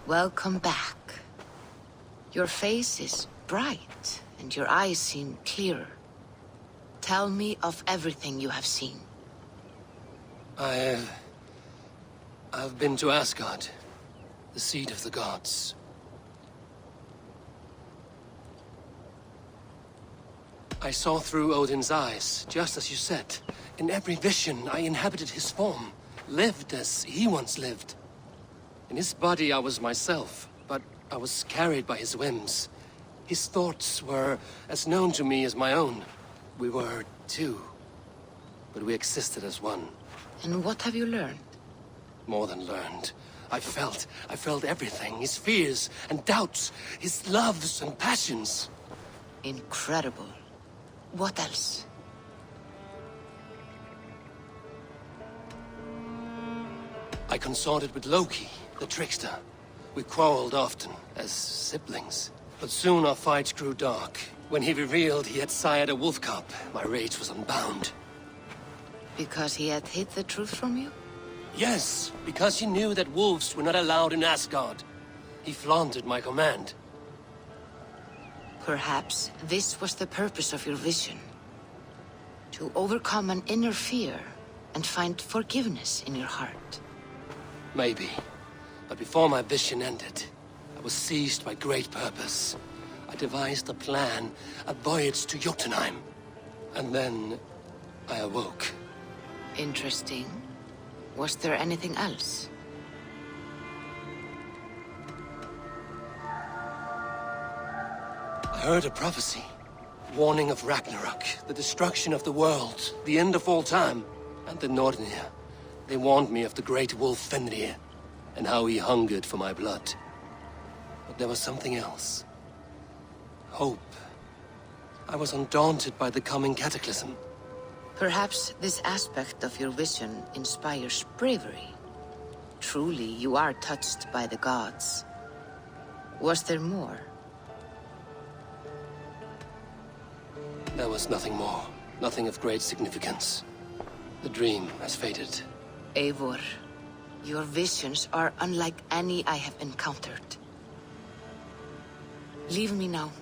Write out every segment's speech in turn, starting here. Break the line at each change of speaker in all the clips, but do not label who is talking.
Welcome back. Your face is bright, and your eyes seem clearer. Tell me of everything you have seen.
I've been to Asgard, the seat of the gods. I saw through Odin's eyes, just as you said. In every vision, I inhabited his form, lived as he once lived. In his body, I was myself, but I was carried by his whims. His thoughts were as known to me as my own. We were two, but we existed as one.
And what have you learned?
More than learned. I felt everything. His fears and doubts, his loves and passions.
Incredible. What else?
I consorted with Loki, the trickster. We quarreled often, as siblings. But soon our fights grew dark. When he revealed he had sired a wolf cub, my rage was unbound.
Because he had hid the truth from you?
Yes, because he knew that wolves were not allowed in Asgard. He flaunted my command.
Perhaps this was the purpose of your vision. To overcome an inner fear and find forgiveness in your heart.
Maybe. But before my vision ended, I was seized by great purpose. I devised a plan, a voyage to Jotunheim. And then I awoke.
Interesting. Was there anything else?
I heard a prophecy. Warning of Ragnarok, the destruction of the world, the end of all time. And the Nornir. They warned me of the great wolf Fenrir, and how he hungered for my blood. But there was something else. Hope. I was undaunted by the coming cataclysm.
Perhaps this aspect of your vision inspires bravery. Truly, you are touched by the gods. Was there more?
There was nothing more. Nothing of great significance. The dream has faded.
Eivor, your visions are unlike any I have encountered. Leave me now.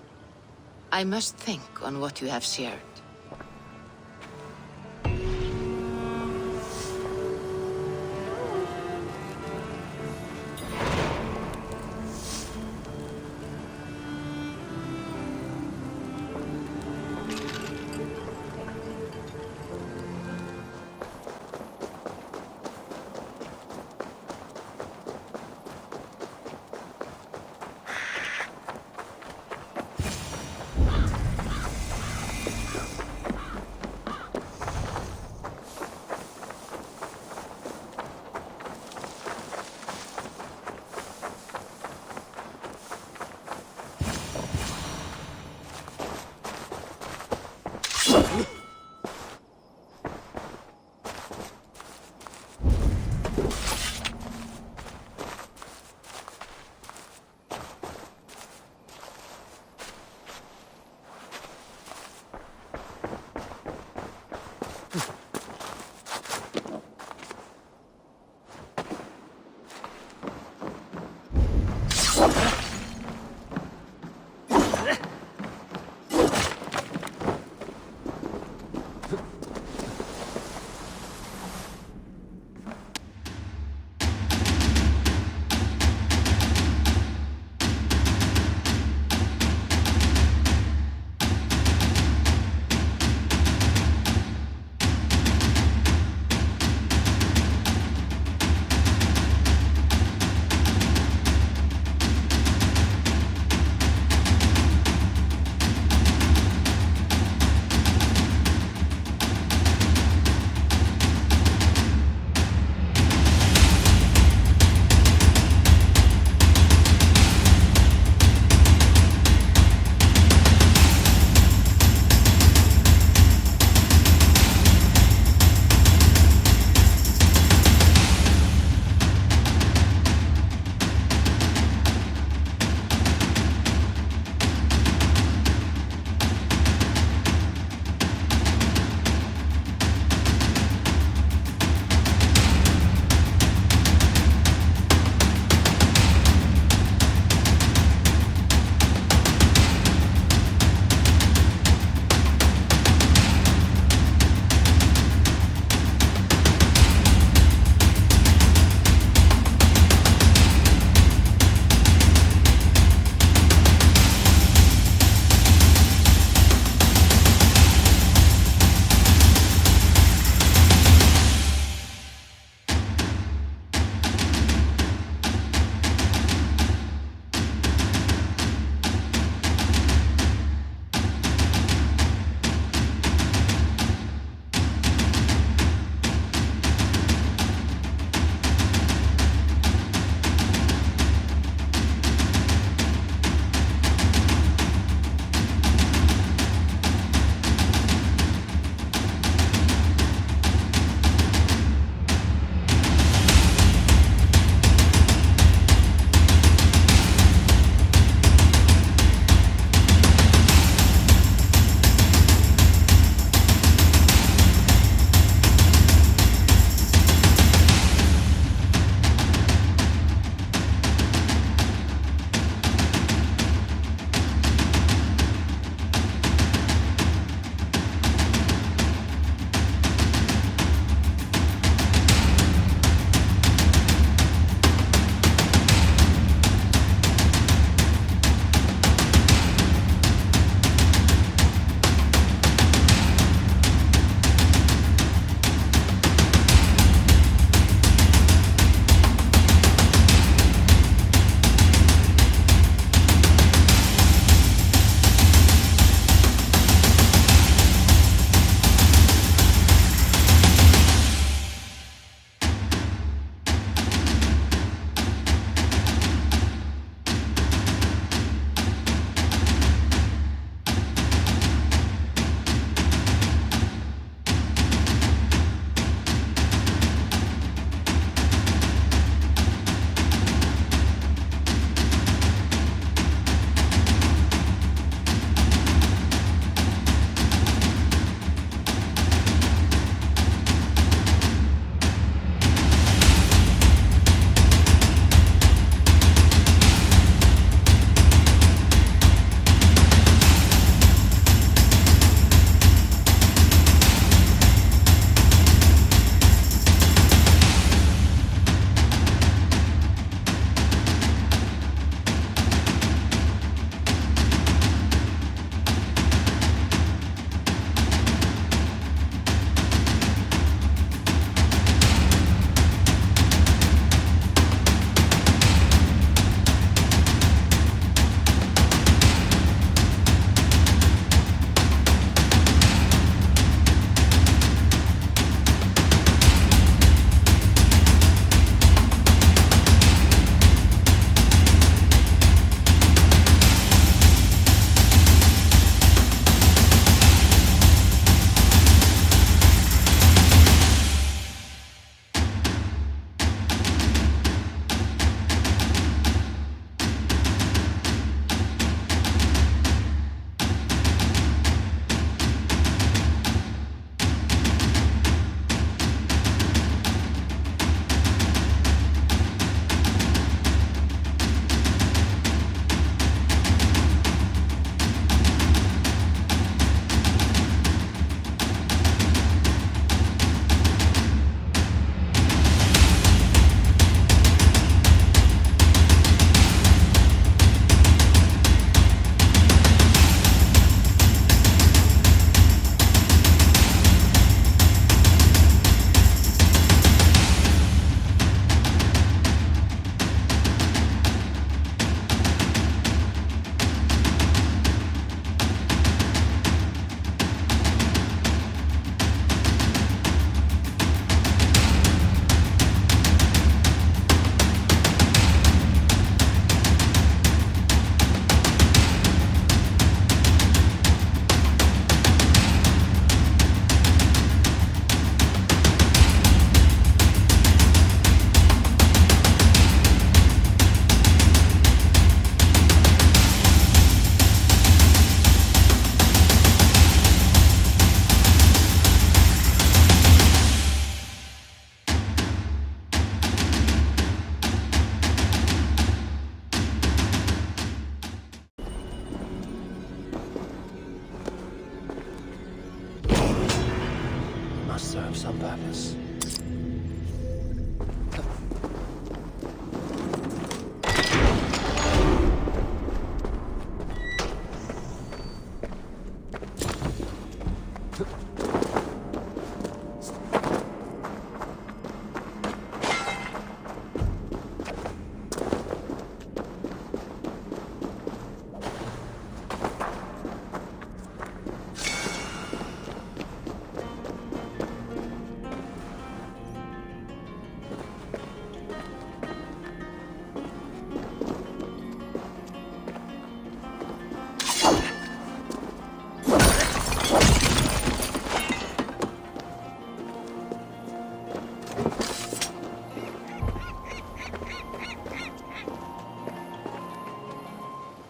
I must think on what you have shared.
serve some purpose.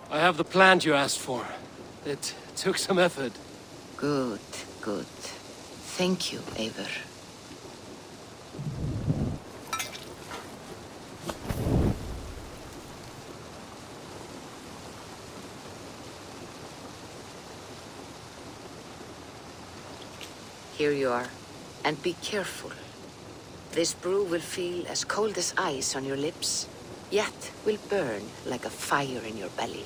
I have the plant you asked for. It took some effort.
Good, good. Thank you, Eivor. Here you are. And be careful. This brew will feel as cold as ice on your lips, yet will burn like a fire in your belly.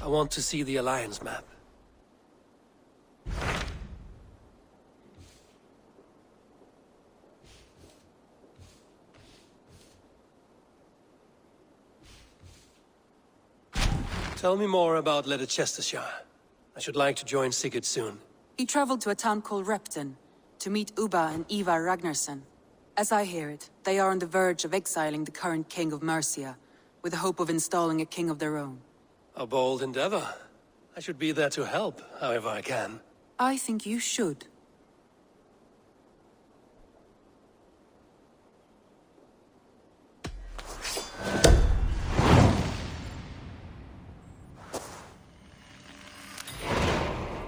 I want to see the Alliance map. Tell me more about Leicestershire. I should like to join Sigurd soon.
He traveled to a town called Repton to meet Ubba and Ivar Ragnarsson. As I hear it, they are on the verge of exiling the current king of Mercia, with the hope of installing a king of their own.
A bold endeavor. I should be there to help, however I can.
I think you should.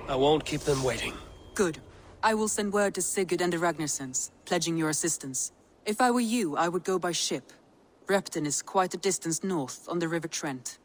I won't keep them waiting.
Good. I will send word to Sigurd and the Ragnarssons, pledging your assistance. If I were you, I would go by ship. Repton is quite a distance north on the River Trent.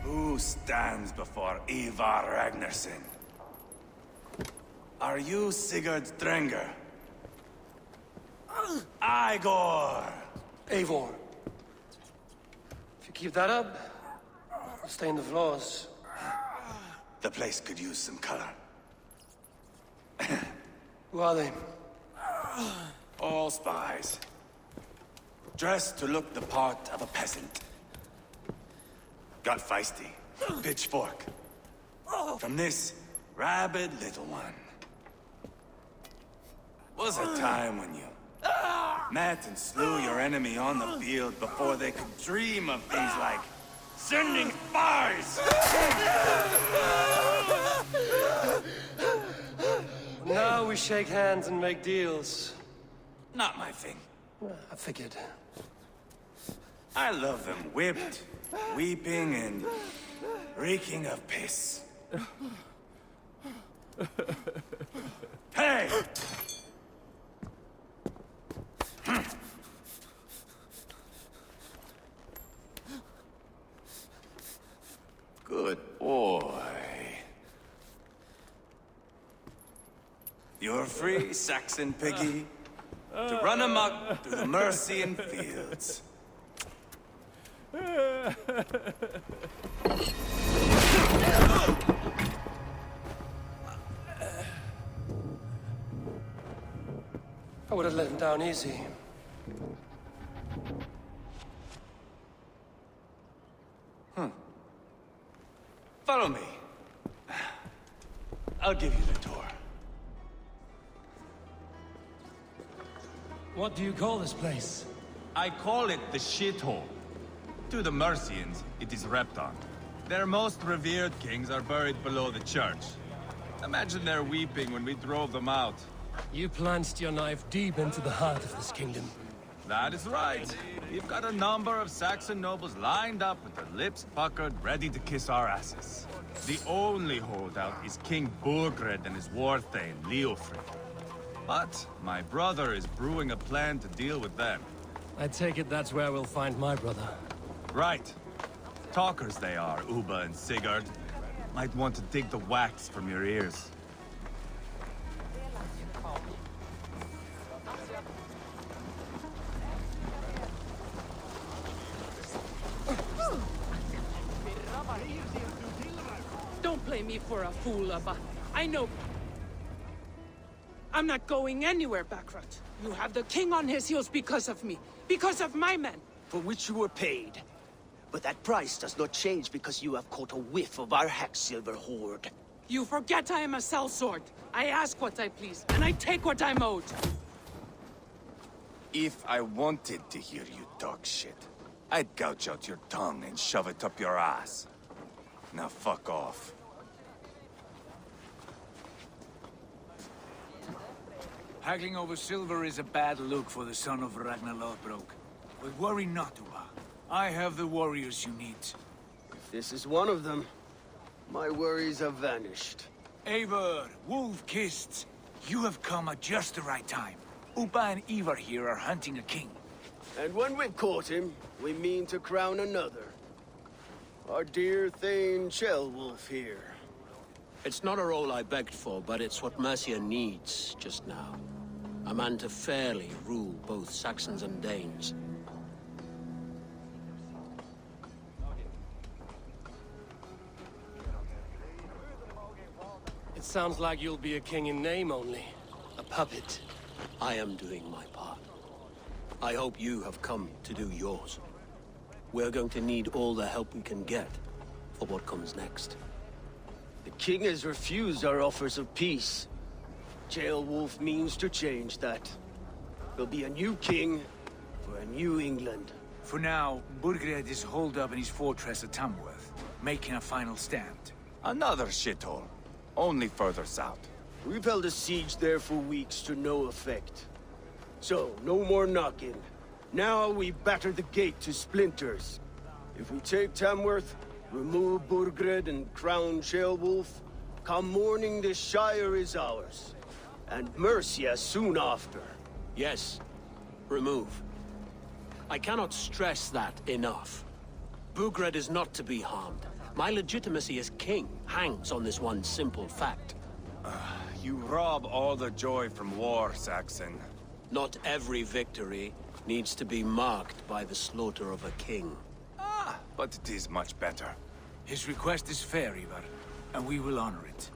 Who stands before Ivar Ragnarsson? Are you Sigurd Drenger? Igor!
Eivor. If you keep that up, I'll stain the floors.
The place could use some color.
Who are they?
All spies. Dressed to look the part of a peasant. Got feisty. Pitchfork. From this rabid little one. Was a time when you met and slew your enemy on the field before they could dream of things like sending spies!
Now we shake hands and make deals.
Not my thing.
I figured.
I love them whipped, weeping, and reeking of piss. Hey! Good boy. You're free, Saxon piggy, to run amok through the Mercian fields.
I would have let him down easy.
Follow me. I'll give you the tour.
What do you call this place?
I call it the shithole. To the Mercians, it is Repton. Their most revered kings are buried below the church. Imagine their weeping when we drove them out.
You plunged your knife deep into the heart of this kingdom.
That is right. We've got a number of Saxon nobles lined up with their lips puckered, ready to kiss our asses. The only holdout is King Burgred and his war thane, Leofrid. But my brother is brewing a plan to deal with them.
I take it that's where we'll find my brother.
Right. Talkers they are, Uba and Sigurd. Might want to dig the wax from your ears.
Don't play me for a fool, Abba. I know. I'm not going anywhere, Backrot. You have the king on his heels because of me. Because of my men.
For which you were paid. But that price does not change because you have caught a whiff of our Hacksilver hoard.
You forget I am a sellsword. I ask what I please, and I take what I'm owed.
If I wanted to hear you talk shit, I'd gouge out your tongue and shove it up your ass. Now fuck off.
Haggling over silver is a bad look for the son of Ragnar Lothbrok. But worry not, Uba. I have the warriors you need.
If this is one of them, my worries have vanished.
Eivor, Wolf-Kissed, you have come at just the right time. Uba and Ivar here are hunting a king.
And when we've caught him, we mean to crown another. Our dear Thane Ceolwulf here.
It's not a role I begged for, but it's what Mercia needs just now. A man to fairly rule both Saxons and Danes.
It sounds like you'll be a king in name only. A puppet.
I am doing my part. I hope you have come to do yours. We're going to need all the help we can get for what comes next.
The king has refused our offers of peace. Ceolwulf means to change that. There'll be a new king for a new England.
For now, Burgred is holed up in his fortress at Tamworth, making a final stand.
Another shithole. Only further south.
We've held a siege there for weeks to no effect. So, no more knocking. Now we batter the gate to splinters. If we take Tamworth, remove Burgred and crown Ceolwulf, come morning the Shire is ours. And Mercia soon after.
Yes, remove. I cannot stress that enough. Burgred is not to be harmed. My legitimacy as king hangs on this one simple fact.
You rob all the joy from war, Saxon.
Not every victory needs to be marked by the slaughter of a king.
But it is much better.
His request is fair, Ivar, and we will honor it.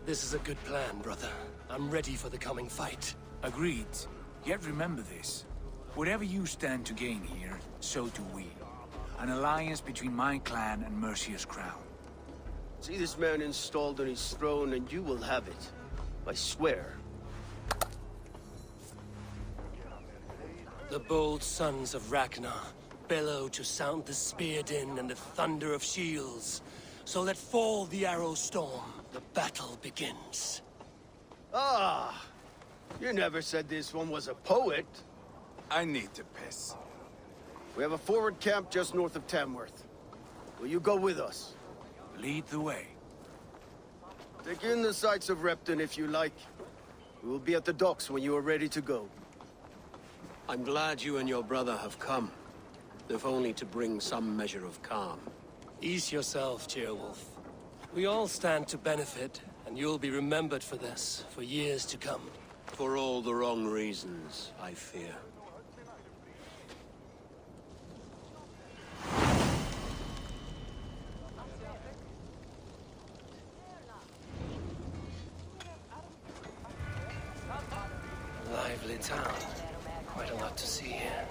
This is a good plan, brother. I'm ready for the coming fight.
Agreed. Yet remember this. Whatever you stand to gain here, so do we. An alliance between my clan and Mercia's crown.
See this man installed on his throne and you will have it. I swear.
The bold sons of Ragnar bellow to sound the spear din and the thunder of shields. So let fall the arrow storm. The battle begins.
Ah! You never said this one was a poet.
I need to piss.
We have a forward camp just north of Tamworth. Will you go with us?
Lead the way.
Take in the sights of Repton if you like. We will be at the docks when you are ready to go.
I'm glad you and your brother have come. if only to bring some measure of calm.
Ease yourself, Ceolwulf. We all stand to benefit, and you'll be remembered for this, for years to come.
For all the wrong reasons, I fear.
Lively town. Quite a lot to see here.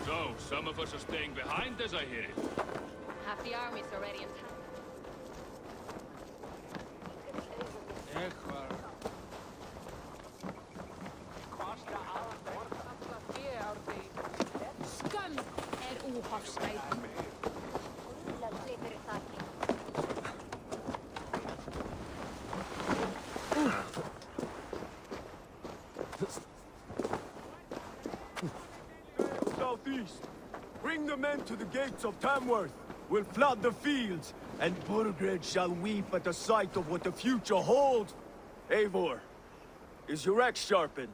So, some of us are staying behind, as I hear it.
Half the army's already in town. Skam ohafskeid.
Southeast! Bring the men to the gates of Tamworth! We'll flood the fields, and Burgred shall weep at the sight of what the future holds! Eivor, is your axe sharpened?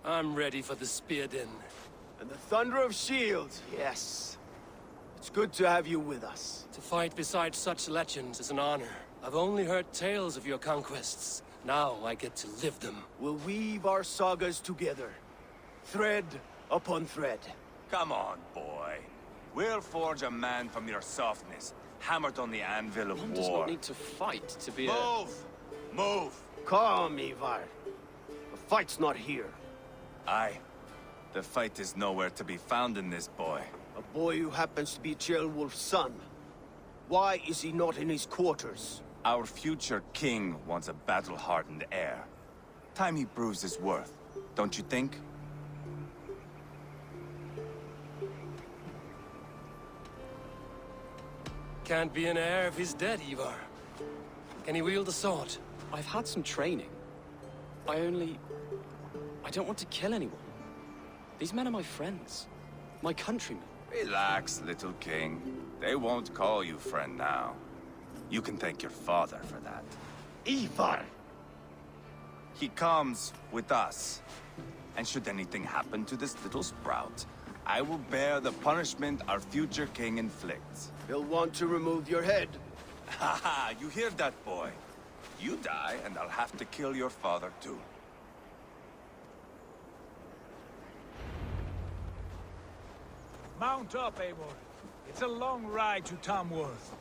I'm ready for the spear din.
And the thunder of shields, yes. It's good to have you with us.
To fight beside such legends is an honor. I've only heard tales of your conquests. Now I get to live them.
We'll weave our sagas together. Thread upon thread.
Come on, boy. We'll forge a man from your softness, hammered on the anvil of
One does
war.
not need to fight to be
Move! Move!
Calm, Ivar. The fight's not here.
Aye. The fight is nowhere to be found in this boy.
A boy who happens to be Ceolwulf's son. Why is he not in his quarters?
Our future king wants a battle-hardened heir. Time he proves his worth, don't you think?
Can't be an heir if he's dead, Ivar. Can he wield a sword?
I've had some training. I don't want to kill anyone. These men are my friends. My countrymen.
Relax, little king. They won't call you friend now. You can thank your father for that.
Ivar!
He comes with us. And should anything happen to this little sprout, I will bear the punishment our future king inflicts.
He'll want to remove your head.
Haha, you hear that, boy? You die, and I'll have to kill your father, too.
Mount up, Eivor. It's a long ride to Tamworth.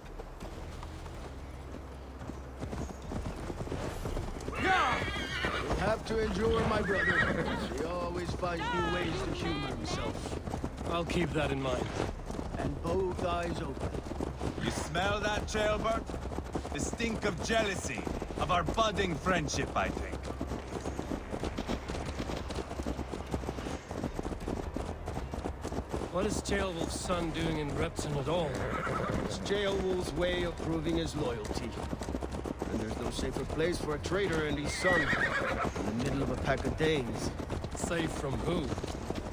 You'll have to endure, my brother. He always finds new ways to humor himself.
I'll keep that in mind.
And both eyes open.
You smell that, Ceolbert? The stink of jealousy, of our budding friendship, I think.
What is Ceolwulf's son doing in Repton at all?
It's Ceolwulf's way of proving his loyalty. And there's no safer place for a traitor and his son. In the middle of a pack of Danes.
Safe from who?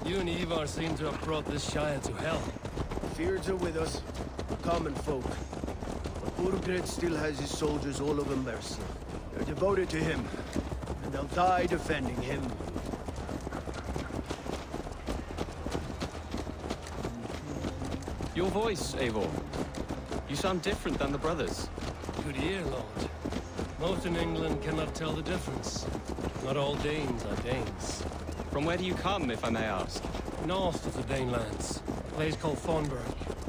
You and Ivar seem to have brought this Shire to hell.
Fears are with us, the common folk. But Burgred still has his soldiers all over Mercia. They're devoted to him, and they'll die defending him.
Your voice, Eivor. You sound different than the brothers.
Good ear, Lord. Most in England cannot tell the difference. Not all Danes are Danes.
From where do you come, if I may ask?
North of the Danelands. A place called Thornburg,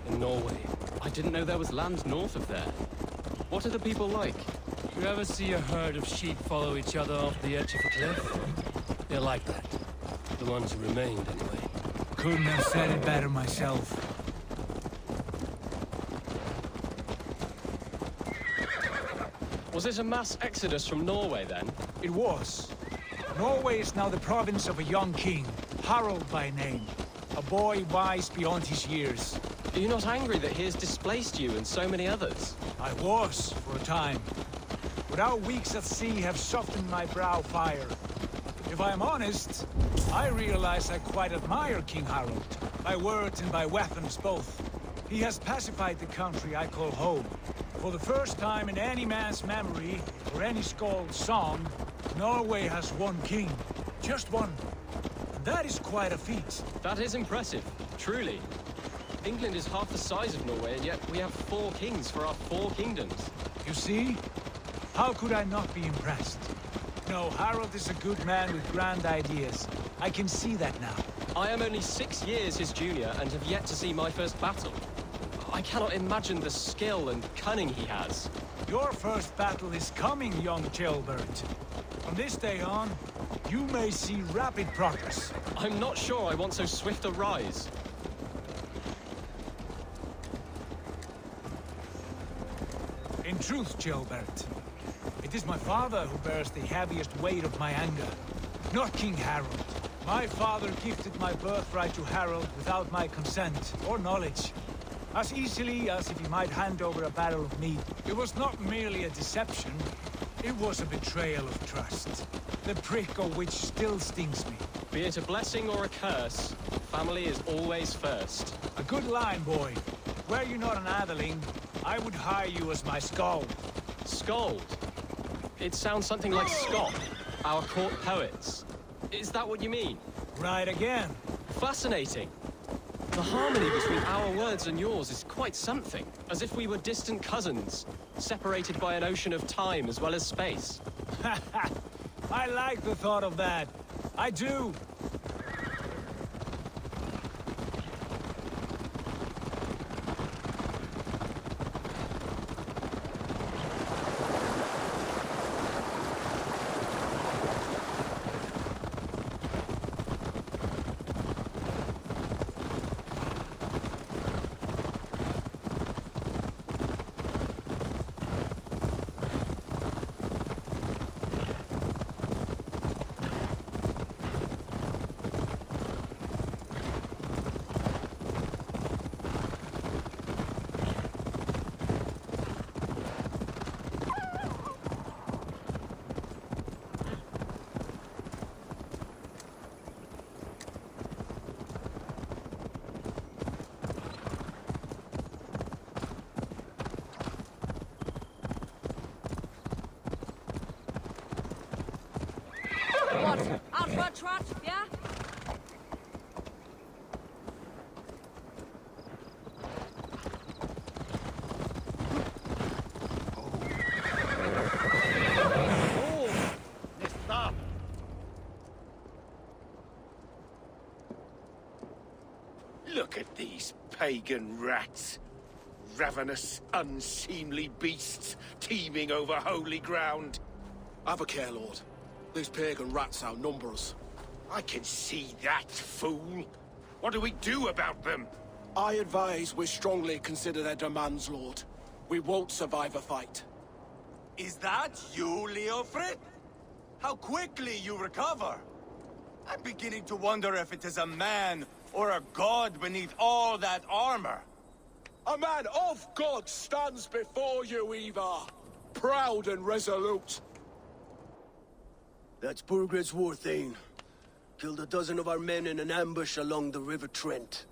in Norway.
I didn't know there was land north of there. What are the people like?
You ever see a herd of sheep follow each other off the edge of a cliff? They're like that. The ones who remained, anyway.
Couldn't have said it better myself.
Was it a mass exodus from Norway, then?
It was. Norway is now the province of a young king, Harald by name. A boy wise beyond his years.
Are you not angry that he has displaced you and so many others?
I was, for a time. But our weeks at sea have softened my brow fire. If I am honest, I realize I quite admire King Harold, by words and by weapons both. He has pacified the country I call home. For the first time in any man's memory, or any skald's song, Norway has one king. Just one. And that is quite a feat.
That is impressive, truly. England is half the size of Norway, and yet we have 4 kings for our 4 kingdoms.
You see? How could I not be impressed? No, Harold is a good man with grand ideas. I can see that now.
I am only 6 years his junior and have yet to see my first battle. I cannot imagine the skill and cunning he has.
Your first battle is coming, young jailbird. From this day on, you may see rapid progress.
I'm not sure I want so swift a rise.
In truth, Jailbird, it is my father who bears the heaviest weight of my anger, not King Harold. My father gifted my birthright to Harold without my consent or knowledge. As easily as if he might hand over a barrel of meat. It was not merely a deception, it was a betrayal of trust. The prick of which still stings me.
Be it a blessing or a curse, family is always first.
A good line, boy. Were you not an atheling, I would hire you as my skald.
Skald? It sounds something like Scott, our court poets. Is that what you mean?
Right again.
Fascinating. The harmony between our words and yours is quite something. As if we were distant cousins, separated by an ocean of time as well as space.
I like the thought of that. I do.
What? Out for a trot, yeah?
Stop! Look at these pagan rats. Ravenous, unseemly beasts teeming over holy ground.
Have a care, Lord. These pagan rats outnumber us.
I can see that, fool. What do we do about them?
I advise we strongly consider their demands, Lord. We won't survive a fight.
Is that you, Leofrid? How quickly you recover! I'm beginning to wonder if it is a man or a god beneath all that armor.
A man of God stands before you, Ivar. Proud and resolute.
That's Burgred's Warthane. Killed a dozen of our men in an ambush along the River Trent.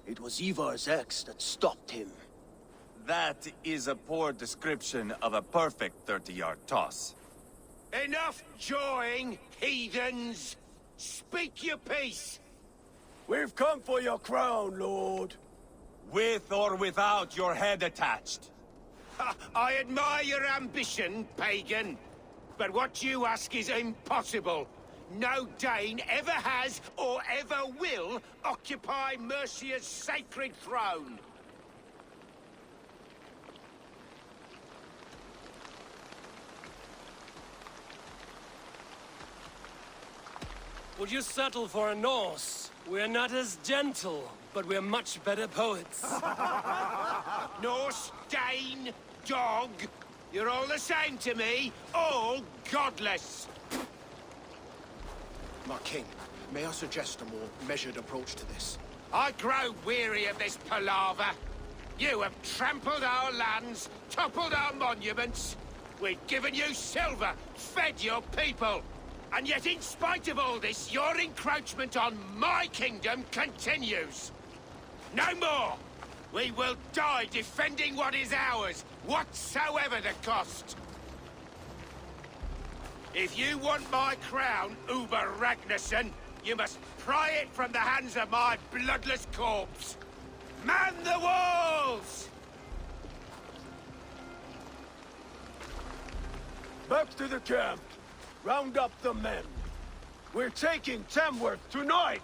It was Ivar's axe that stopped him.
That is a poor description of a perfect 30-yard toss.
Enough jawing, heathens! Speak your piece! We've come for your crown, Lord.
With or without your head attached.
I admire your ambition, pagan. But what you ask is impossible. No Dane ever has or ever will occupy Mercia's sacred throne.
Would you settle for a Norse? We're not as gentle, but we're much better poets.
Norse, Dane, dog. You're all the same to me. All godless.
My king, may I suggest a more measured approach to this?
I grow weary of this palaver. You have trampled our lands, toppled our monuments. We've given you silver, fed your people.
And yet, in spite of all this, your encroachment on my kingdom continues. No more! We will die defending what is ours, whatsoever the cost. If you want my crown, Uber Ragnarsson, you must pry it from the hands of my bloodless corpse. Man the walls!
Back to the camp. Round up the men. We're taking Tamworth tonight!